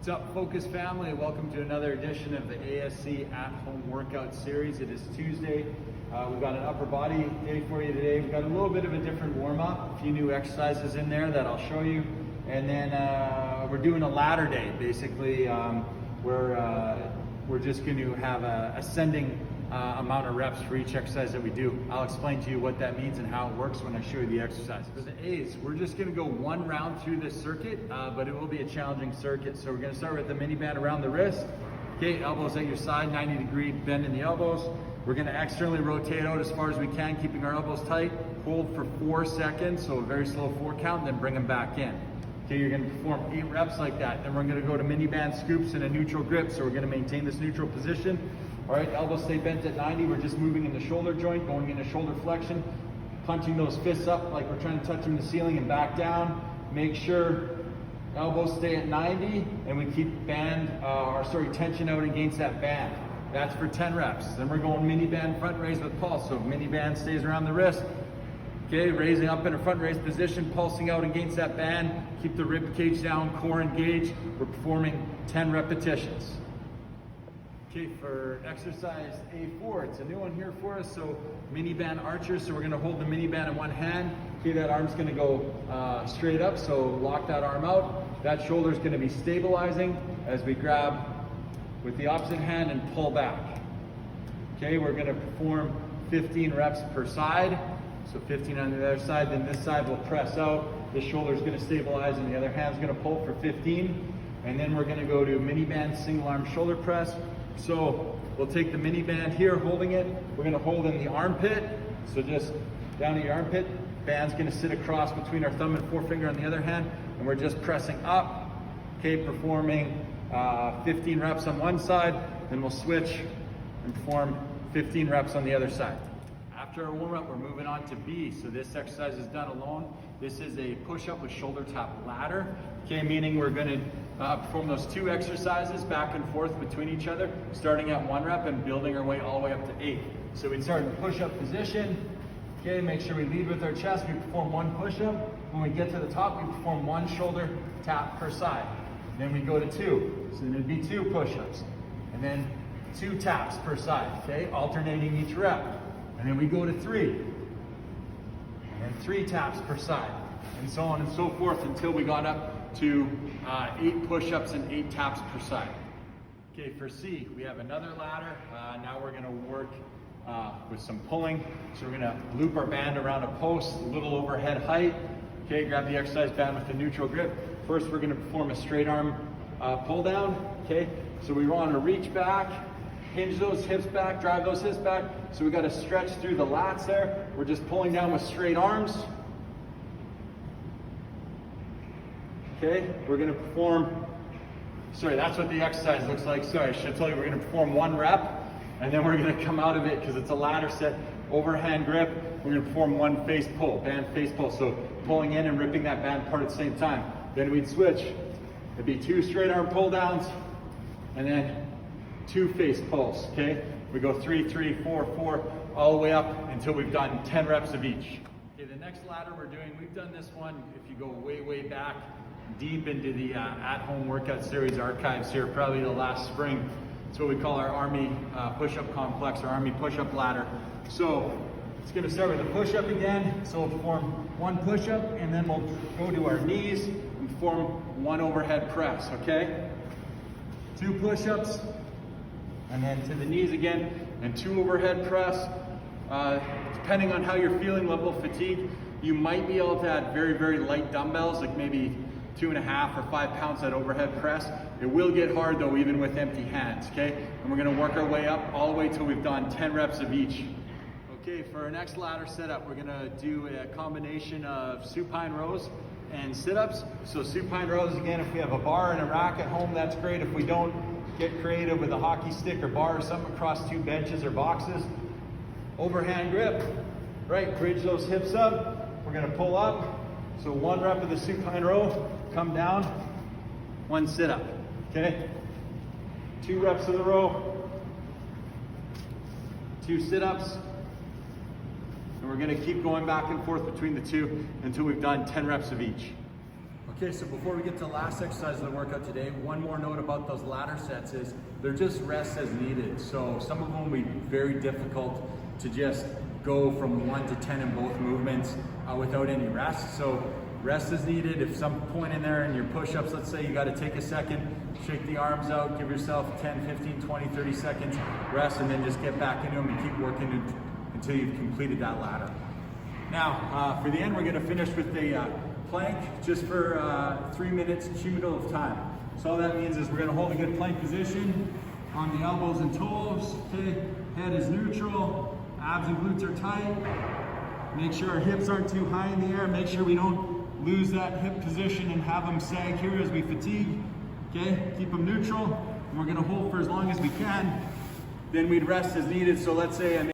What's up, Focus family? Welcome to another edition of the ASC At Home Workout Series. It is Tuesday. We've got an upper body day for you today. We've got a little bit of a different warm-up, a few new exercises in there that I'll show you. And then we're doing a ladder day, basically. We're just going to have a ascending amount of reps for each exercise that we do. I'll explain to you what that means and how it works when I show you the exercise. For the A's, we're just going to go one round through this circuit, but it will be a challenging circuit. So we're going to start with the mini band around the wrist. Okay, elbows at your side, 90-degree bend in the elbows. We're going to externally rotate out as far as we can, keeping our elbows tight. Hold for 4 seconds, so a very slow 4 count, then bring them back in. Okay, you're going to perform 8 reps like that. Then we're going to go to mini band scoops in a neutral grip, so we're going to maintain this neutral position. All right, elbows stay bent at 90. We're just moving in the shoulder joint, going into shoulder flexion, punching those fists up like we're trying to touch them to the ceiling and back down. Make sure elbows stay at 90 and we keep tension out against that band. That's for 10 reps. Then we're going mini band front raise with pulse. So mini band stays around the wrist. Okay, raising up in a front raise position, pulsing out against that band. Keep the rib cage down, core engaged. We're performing 10 repetitions. Okay, for exercise A4, it's a new one here for us. So mini band archers, so we're gonna hold the mini band in one hand. Okay, that arm's gonna go straight up, so lock that arm out. That shoulder's gonna be stabilizing as we grab with the opposite hand and pull back. Okay, we're gonna perform 15 reps per side. So 15 on the other side, then this side will press out. This shoulder's gonna stabilize and the other hand's gonna pull for 15. And then we're gonna go to mini band single arm shoulder press. So we'll take the mini band here, holding it. We're gonna hold in the armpit. So just down to your armpit. Band's gonna sit across between our thumb and forefinger on the other hand. And we're just pressing up. Okay, performing 15 reps on one side. Then we'll switch and perform 15 reps on the other side. After our warm-up, we're moving on to B. So this exercise is done alone. This is a push-up with shoulder tap ladder. Okay, meaning we're gonna perform those 2 exercises back and forth between each other, starting at 1 rep and building our way all the way up to 8. So we'd start in push-up position. Okay, make sure we lead with our chest. We perform 1 push-up. When we get to the top, we perform 1 shoulder tap per side. Then we go to 2. So then it'd be 2 push-ups. And then 2 taps per side, okay? Alternating each rep. And then we go to 3. And then 3 taps per side. And so on and so forth until we got up to 8 push-ups and 8 taps per side. Okay, for C, we have another ladder. Now we're gonna work with some pulling. So we're gonna loop our band around a post, a little overhead height. Okay, grab the exercise band with a neutral grip. First, we're gonna perform a straight arm pull down. Okay, so we want to reach back, hinge those hips back, drive those hips back. So we got to stretch through the lats there. We're just pulling down with straight arms. Okay, we're going to perform, that's what the exercise looks like. I should tell you, we're going to perform 1 rep, and then we're going to come out of it because it's a ladder set, overhand grip. We're going to perform 1 face pull, band face pull. So pulling in and ripping that band apart at the same time. Then we'd switch. It'd be 2 straight arm pull downs, and then 2 face pulls, okay? We go 3, 3, 4, 4, all the way up until we've done 10 reps of each. Okay, the next ladder we're doing, we've done this one, if you go way, way back, deep into the at-home workout series archives here, probably the last spring. It's what we call our Army push-up complex, our Army push-up ladder. So it's gonna start with a push-up again. So we'll perform 1 push-up, and then we'll go to our knees and perform 1 overhead press, okay? 2 push-ups, and then to the knees again, and 2 overhead press. Depending on how you're feeling, level of fatigue, you might be able to add very, very light dumbbells, like maybe 2.5 or 5 pounds at overhead press. It will get hard though, even with empty hands, okay? And we're gonna work our way up all the way till we've done 10 reps of each. Okay, for our next ladder setup, we're gonna do a combination of supine rows and sit-ups. So supine rows, again, if we have a bar and a rack at home, that's great. If we don't, get creative with a hockey stick or bar or something across 2 benches or boxes. Overhand grip, right? Bridge those hips up. We're gonna pull up. So 1 rep of the supine row, come down, 1 sit-up, okay? 2 reps of the row, 2 sit-ups, and we're gonna keep going back and forth between the 2 until we've done 10 reps of each. Okay, so before we get to the last exercise of the workout today, one more note about those ladder sets is they're just rest as needed. So some of them will be very difficult to just go from 1 to 10 in both movements without any rest. So rest is needed. If some point in there in your push-ups, let's say you got to take a second, shake the arms out, give yourself 10, 15, 20, 30 seconds rest, and then just get back into them and keep working until you've completed that ladder. Now, for the end, we're going to finish with the plank just for 3 minutes cumulative time. So all that means is we're going to hold a good plank position on the elbows and toes. Okay, head is neutral, abs and glutes are tight. Make sure our hips aren't too high in the air. Make sure we don't lose that hip position and have them sag here as we fatigue. Okay, keep them neutral. And we're going to hold for as long as we can. Then we'd rest as needed. So let's say